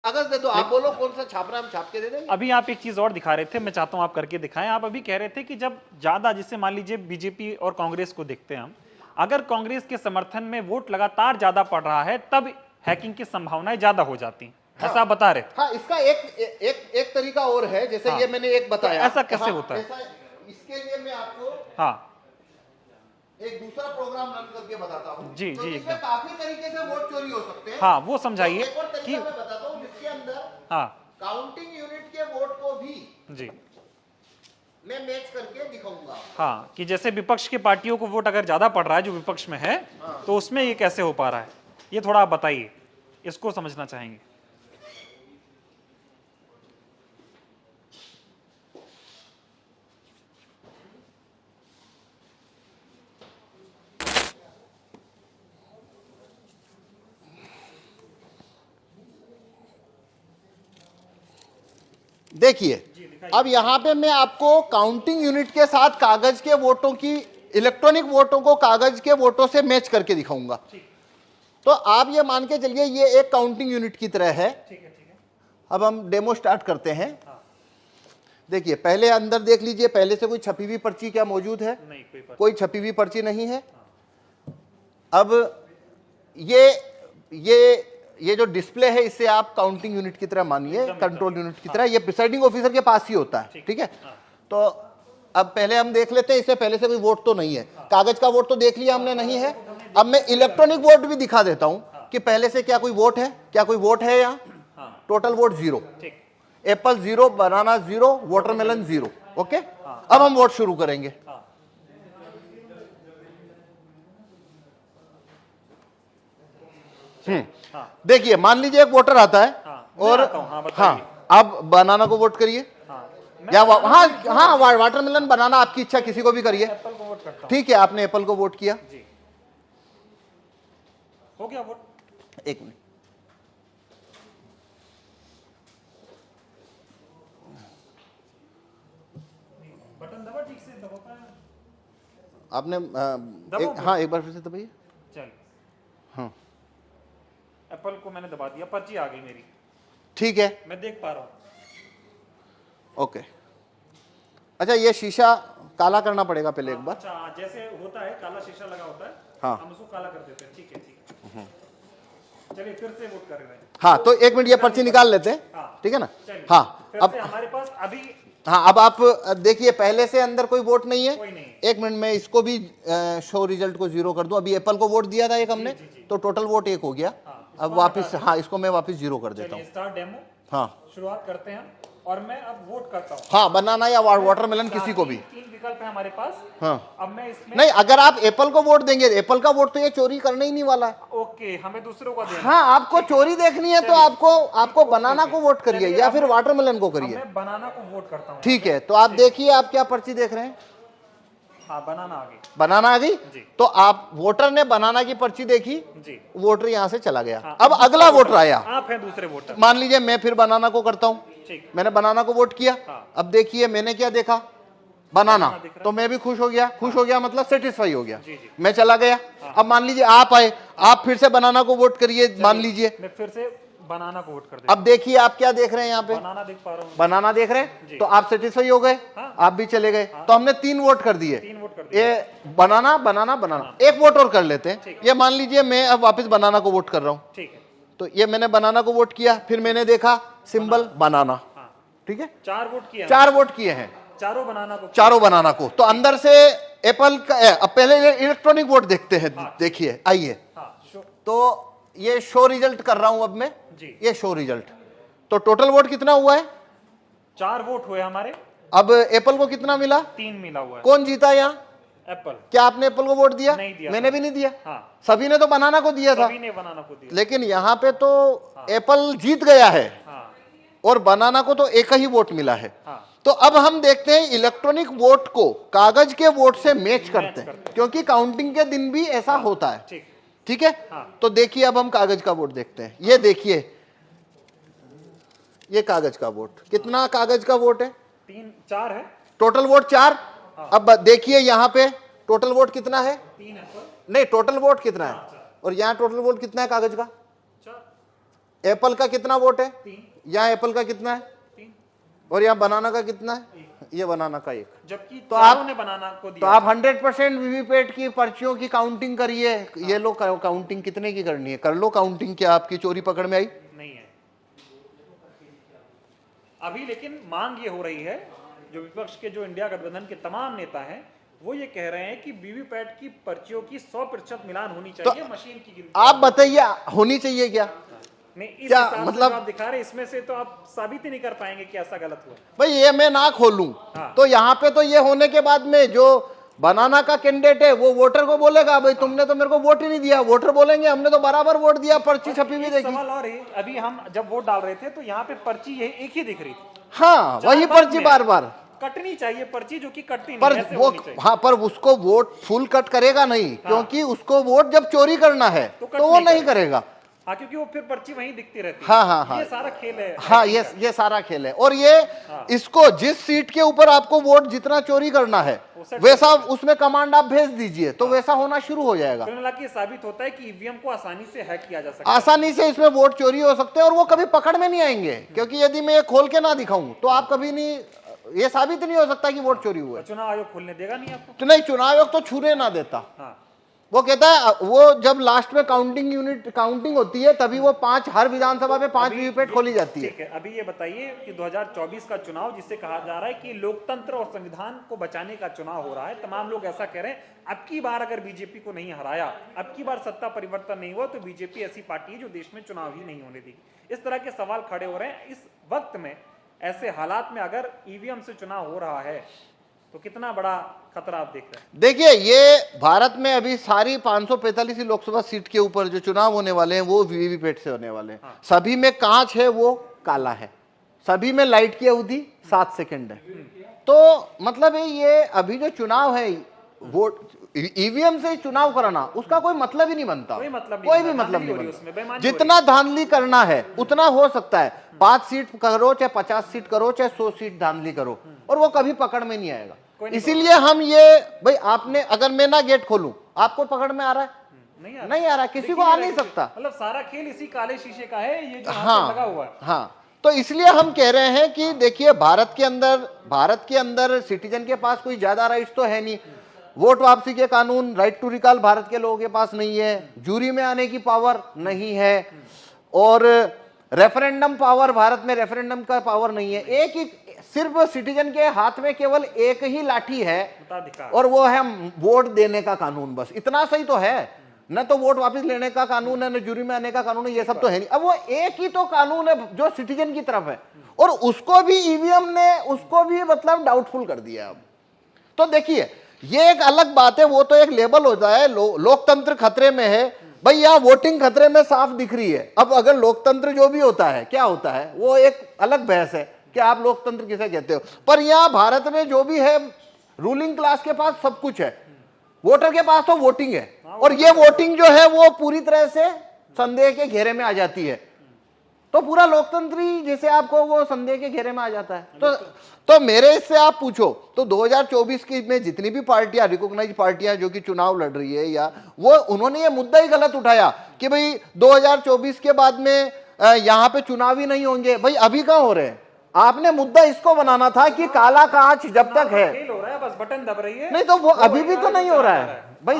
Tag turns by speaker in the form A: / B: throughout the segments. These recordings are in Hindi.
A: कागज दे दो, आप बोलो कौन सा छापना, हम छाप के दे देंगे।
B: अभी आप एक चीज और दिखा रहे थे, मैं चाहता हूं आप करके दिखाएं। आप अभी कह रहे थे कि जब ज्यादा, जिससे मान लीजिए बीजेपी और कांग्रेस को देखते हैं हम, अगर कांग्रेस के समर्थन में वोट लगातार ज्यादा पड़ रहा है तब हैकिंग की संभावनाएं ज्यादा हो जाती हैं, ऐसा आप बता रहे थे।
A: हाँ, इसका एक तरीका और है, जैसे
B: हाँ।
A: ये मैंने एक बताया।
B: तो ऐसा कैसे होता है?
A: इसके लिए मैं आपको
B: हाँ
A: एक दूसरा प्रोग्राम रन करके बताता हूँ।
B: जी,
A: तो
B: जी,
A: इसमें
B: एकदम।
A: काफी तरीके से वोट चोरी हो सकते हैं।
B: हाँ, वो समझाइए
A: तो एक और
B: कि
A: तरीका मैं बताता हूँ, जिसके अंदर
B: हाँ
A: काउंटिंग यूनिट के वोट को भी
B: जी,
A: मैं मैच करके दिखाऊंगा।
B: हाँ, कि जैसे विपक्ष की पार्टियों को वोट अगर ज्यादा पड़ रहा है जो विपक्ष में है, तो उसमें ये कैसे हो पा रहा है, ये थोड़ा आप बताइए, इसको समझना चाहेंगे।
A: देखिए, अब यहां पे मैं आपको काउंटिंग यूनिट के साथ कागज के वोटों की, इलेक्ट्रॉनिक वोटों को कागज के वोटों से मैच करके दिखाऊंगा। तो आप ये मान के चलिए ये एक काउंटिंग यूनिट की तरह है।
B: ठीक है।
A: अब हम डेमो स्टार्ट करते हैं। देखिए, पहले अंदर देख लीजिए, पहले से कोई छपी हुई पर्ची क्या मौजूद है?
B: नहीं,
A: कोई छपी हुई पर्ची नहीं है। अब ये जो डिस्प्ले है, इससे आप काउंटिंग यूनिट की तरह मानिए, कंट्रोल यूनिट की तरह। ये प्रिसाइडिंग ऑफिसर के पास ही होता है, ठीक है। तो अब पहले हम देख लेते हैं, इससे पहले से कोई वोट तो नहीं है। कागज का वोट तो देख लिया हमने, नहीं है। अब मैं इलेक्ट्रॉनिक वोट भी दिखा देता हूं कि पहले से क्या कोई वोट है, क्या कोई वोट है यहाँ। टोटल वोट 0, एप्पल 0, बनाना 0, वाटरमेलन 0। ओके, अब हम वोट शुरू करेंगे। देखिए, मान लीजिए एक वोटर आता है और आप बनाना को वोट करिए, या हाँ वाटरमेलन, बनाना, आपकी इच्छा, किसी को भी करिए। ठीक है, आपने एप्पल को वोट किया।
B: हो गया वोट।
A: एक मिनट,
B: बटन दबा ठीक से, दबाता है
A: आपने हाँ एक बार फिर से दबाइए।
B: चल,
A: हाँ,
B: एप्पल को मैंने दबा दिया, पर्ची आ गई मेरी।
A: ठीक है,
B: मैं देख पा रहा हूँ।
A: ओके। अच्छा, ये शीशा काला करना पड़ेगा पहले एक बार।
B: अच्छा, जैसे होता है काला शीशा लगा होता है,
A: हाँ,
B: हम उसको काला कर देते हैं। ठीक है। चलिए फिर से वोट कर रहे हैं।
A: हाँ, तो एक मिनट, ये पर्ची निकाल लेते हैं। ठीक है ना। हाँ,
B: अब हमारे पास अभी,
A: हाँ, अब आप देखिए, पहले से अंदर कोई वोट नहीं है।
B: कोई नहीं।
A: एक मिनट में इसको भी शो रिजल्ट को 0 कर दूं। अभी एप्पल को वोट दिया था एक हमने, तो टोटल वोट 1 हो गया। अब वापस, हाँ, इसको मैं वापस 0 कर देता हूँ।
B: स्टार्ट डेमो,
A: हाँ,
B: शुरुआत करते हैं और मैं अब वोट करता हूँ।
A: हाँ, बनाना या वाटरमेलन, किसी को भी।
B: 3 विकल्प है हमारे पास।
A: हाँ,
B: अब मैं इसमें,
A: नहीं, अगर आप एप्पल को वोट देंगे, एप्पल का वोट तो ये चोरी करने ही नहीं वाला है।
B: ओके, हमें दूसरों का देना।
A: हाँ, आपको चोरी देखनी है तो आपको बनाना को वोट करिए या फिर वाटरमेलन को करिए।
B: मैं बनाना को वोट करता हूँ।
A: ठीक है, तो आप देखिए, आप क्या पर्ची देख रहे हैं?
B: हाँ, बनाना आ गई।
A: बनाना आ गई। तो आप, वोटर ने बनाना की पर्ची देखी
B: जी,
A: वोटर यहां से चला गया। अब अगला वोटर आया,
B: आप हैं दूसरे वोटर।
A: मान लीजिए मैं फिर बनाना को करता हूं।
B: ठीक,
A: मैंने बनाना को वोट किया। अब देखिए, मैंने क्या देखा? बनाना। तो मैं भी खुश हो गया। खुश हो गया मतलब सेटिस्फाई हो गया। मैं चला गया। अब मान लीजिए आप आए, आप फिर से बनाना को वोट करिए। मान लीजिए
B: मैं फिर से बनाना को वोट कर देता
A: अब देखिए, आप क्या देख रहे हैं यहाँ पे?
B: हूं। बनाना देख पा रहा हूँ।
A: बनाना देख रहे हैं, तो आप सेटिस्फाई हो गए। आप भी चले गए। तो हमने 3 वोट कर दिए।
B: 3 वोट कर दिए।
A: ये बनाना, बनाना, बनाना। एक वोट और कर लेते हैं। ये मान लीजिए मैं अब वापस बनाना को वोट कर रहा हूँ।
B: ठीक है,
A: तो ये मैंने बनाना को वोट किया, फिर मैंने देखा सिंबल बनाना। ठीक है,
B: 4 वोट किए।
A: 4 वोट किए हैं,
B: चारों बनाना को।
A: चारों बनाना को। तो अंदर से एप्पल का, अब पहले इलेक्ट्रॉनिक वोट देखते हैं। देखिए, आइए। तो ये शो रिजल्ट कर रहा हूं अब मैं। ये शो रिजल्ट। तो टोटल वोट कितना हुआ है?
B: 4 वोट हुए हमारे।
A: अब एप्पल को कितना मिला?
B: 3 मिला हुआ है।
A: कौन जीता यहाँ?
B: एप्पल।
A: क्या आपने एप्पल को वोट दिया?
B: नहीं दिया।
A: मैंने भी नहीं दिया।
B: हाँ,
A: सभी ने तो बनाना को दिया था।
B: सभी ने बनाना को दिया।
A: लेकिन यहाँ पे तो एप्पल जीत गया है और बनाना को तो एक ही वोट मिला है। तो अब हम देखते हैं इलेक्ट्रॉनिक वोट को कागज के वोट से मैच करते हैं, क्योंकि काउंटिंग के दिन भी ऐसा होता है। ठीक है। तो देखिए, अब हम कागज का वोट देखते हैं। ये देखिए, ये कागज का वोट। कितना कागज का वोट है?
B: 4 है।
A: Total vote 4। अब देखिए यहाँ पे टोटल वोट कितना है?
B: 3 है।
A: नहीं, टोटल वोट कितना है? और यहाँ टोटल वोट कितना है कागज का? एप्पल का कितना वोट है? यहाँ एप्पल का कितना है? और यहाँ बनाना का कितना है? ये बनाना का 1।
B: जबकि
A: तो आप
B: ने बनाना को दिया।
A: तो आप 100% वीवीपैट की पर्चियों की काउंटिंग करिए। ये लो काउंटिंग कितने की करनी है, कर लो काउंटिंग। क्या आपकी चोरी पकड़ में आई?
B: नहीं है अभी, लेकिन मांग ये हो रही है, जो विपक्ष के जो इंडिया गठबंधन के तमाम नेता हैं वो ये कह रहे हैं कि वीवीपैट की पर्चियों की 100% मिलान होनी चाहिए, मशीन की गिनती।
A: आप बताइए होनी चाहिए क्या?
B: नहीं, इस
A: क्या
B: हिसाब से
A: मतलब
B: जो आप दिखा रहे, इसमें से तो आप साबित ही नहीं कर पाएंगे कि ऐसा गलत हुआ।
A: भाई ये मैं ना खोलूं
B: हाँ।
A: तो यहाँ पे तो ये होने के बाद में जो बनाना का कैंडिडेट है वो वोटर को बोलेगा भाई तुमने तो मेरे को वोट ही नहीं दिया। वोटर बोलेंगे हमने तो बराबर वोट दिया, पर्ची छपी हुई देखी।
B: सवाल और है, अभी हम जब वोट डाल रहे थे तो यहाँ पे पर्ची ये एक ही दिख रही थी।
A: हाँ वही पर्ची बार बार
B: कटनी चाहिए पर्ची, जो कि कटती नहीं,
A: पर
B: ऐसे
A: वो
B: होनी चाहिए।
A: हाँ पर उसको वोट फुल कट करेगा नहीं, क्योंकि उसको वोट जब चोरी करना है तो वो नहीं करेगा।
B: हाँ, क्योंकि वो फिर पर्ची वहीं दिखती रहती है।
A: हाँ हाँ हाँ,
B: ये सारा खेल है।
A: हाँ ये सारा खेल है। और ये इसको जिस सीट के ऊपर आपको वोट जितना चोरी करना है वैसा उसमें कमांड आप भेज दीजिए तो वैसा होना शुरू हो जाएगा।
B: कुल मिला के ये साबित होता है कि ईवीएम को आसानी से हैक किया जा सकता है।
A: आसानी से इसमें वोट चोरी हो सकते हैं और वो कभी पकड़ में नहीं आएंगे, क्योंकि यदि मैं ये खोल के ना दिखाऊं तो आप कभी नहीं, ये साबित नहीं हो सकता कि वोट चोरी हुआ है।
B: चुनाव आयोग खोलने देगा नहीं आपको?
A: तो नहीं, चुनाव आयोग तो छूने ना देता।
B: हाँ।
A: वो कहता है वो जब लास्ट में काउंटिंग होती है तभी वो 5 हर विधानसभा में 5 वीवीपैट खोली जाती है।
B: ठीक है, अभी ये बताइए कि 2024 का चुनाव, जिसे कहा जा रहा है कि लोकतंत्र और संविधान को बचाने का चुनाव हो रहा है, तमाम लोग ऐसा कह रहे हैं अब की बार अगर बीजेपी को नहीं हराया, अब की बार सत्ता परिवर्तन नहीं हुआ तो बीजेपी ऐसी पार्टी है जो देश में चुनाव ही नहीं होने देगी। इस तरह के सवाल खड़े हो रहे हैं। इस वक्त में, ऐसे हालात में अगर ईवीएम से चुनाव हो रहा है तो कितना बड़ा खतरा आप देख रहे हैं?
A: देखिए ये भारत में अभी सारी 545 लोकसभा सीट के ऊपर जो चुनाव होने वाले हैं वो वीवीपैट से होने वाले हैं।
B: हाँ।
A: सभी में कांच है, वो काला है, सभी में लाइट की अवधि 7 सेकंड है। तो मतलब ये अभी जो चुनाव है वोट ईवीएम से चुनाव कराना उसका कोई मतलब ही नहीं बनता, कोई भी मतलब नहीं बनता। जितना धांधली करना है उतना हो सकता है, 5 सीट करो चाहे 50 सीट करो चाहे 100 सीट धांधली करो, और वो कभी पकड़ में नहीं आएगा। इसीलिए हम ये भाई आपने अगर मैं ना गेट खोलूं आपको पकड़ में आ रहा है? नहीं आ रहा, किसी को आ नहीं सकता।
B: मतलब सारा खेल इसी काले शीशे का है, ये जो
A: हाँ
B: लगा हुआ है।
A: हाँ, तो इसलिए हम कह रहे हैं कि देखिए भारत के अंदर सिटीजन के पास कोई ज्यादा राइट्स तो है नहीं। वोट वापसी के कानून, राइट टू रिकॉल भारत के लोगों के पास नहीं है, जूरी में आने की पावर नहीं है, और रेफरेंडम पावर, भारत में रेफरेंडम का पावर नहीं है। एक ही सिर्फ सिटीजन के हाथ में केवल एक ही लाठी है और वो है वोट देने का कानून। बस इतना सही तो है, न तो वोट वापस लेने का कानून है, न जूरी में आने का कानून है, ये सब तो है नहीं। अब वो एक ही तो कानून है जो सिटीजन की तरफ है, और उसको भी ईवीएम ने उसको भी मतलब डाउटफुल कर दिया। अब तो देखिए ये एक अलग बात है, वो तो एक लेबल होता है लोकतंत्र खतरे में है। भाई यहाँ वोटिंग खतरे में साफ दिख रही है। अब अगर लोकतंत्र जो भी होता है क्या होता है वो एक अलग बहस है कि आप लोकतंत्र किसे कहते हो, पर यहाँ भारत में जो भी है रूलिंग क्लास के पास सब कुछ है, वोटर के पास तो वोटिंग है, और ये वोटिंग जो है वो पूरी तरह से संदेह के घेरे में आ जाती है। तो पूरा लोकतंत्र ही जैसे आपको वो संदेह के घेरे में आ जाता है। तो मेरे से आप पूछो तो 2024 की में जितनी भी पार्टियां, रिकॉग्नाइज पार्टियां जो कि चुनाव लड़ रही है, या वो उन्होंने ये मुद्दा ही गलत उठाया कि भाई 2024 के बाद में यहाँ पे चुनाव ही नहीं होंगे। भाई अभी कहाँ हो रहे हैं? आपने मुद्दा इसको बनाना था कि काला कांच जब तक है,
B: खेल हो रहा है, बस बटन दब रही है,
A: नहीं तो वो अभी भी तो नहीं हो रहा है। भाई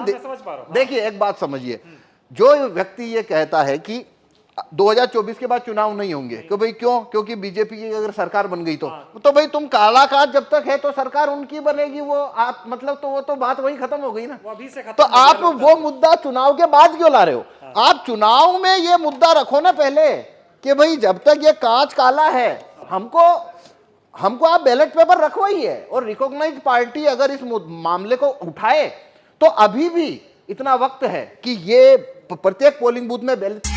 A: देखिए एक बात समझिए, जो व्यक्ति ये कहता है कि 2024 के बाद चुनाव नहीं होंगे, कि भाई क्यों? क्योंकि बीजेपी की अगर सरकार बन गई तो भाई तुम काला कांच जब तक है तो सरकार उनकी बनेगी, वो आप मतलब तो वो तो बात वही खत्म हो गई ना।
B: वो अभी से खत्म
A: तो आप वो मुद्दा चुनाव के बाद क्यों ला रहे हो? आप चुनाव में ये मुद्दा रखो ना पहले कि भाई जब तक ये कांच काला है हमको आप बैलेट पेपर रखवाइए, और रिकॉग्नाइज्ड पार्टी अगर इस मामले को उठाए तो अभी भी इतना वक्त है कि ये प्रत्येक पोलिंग बूथ में बैलेट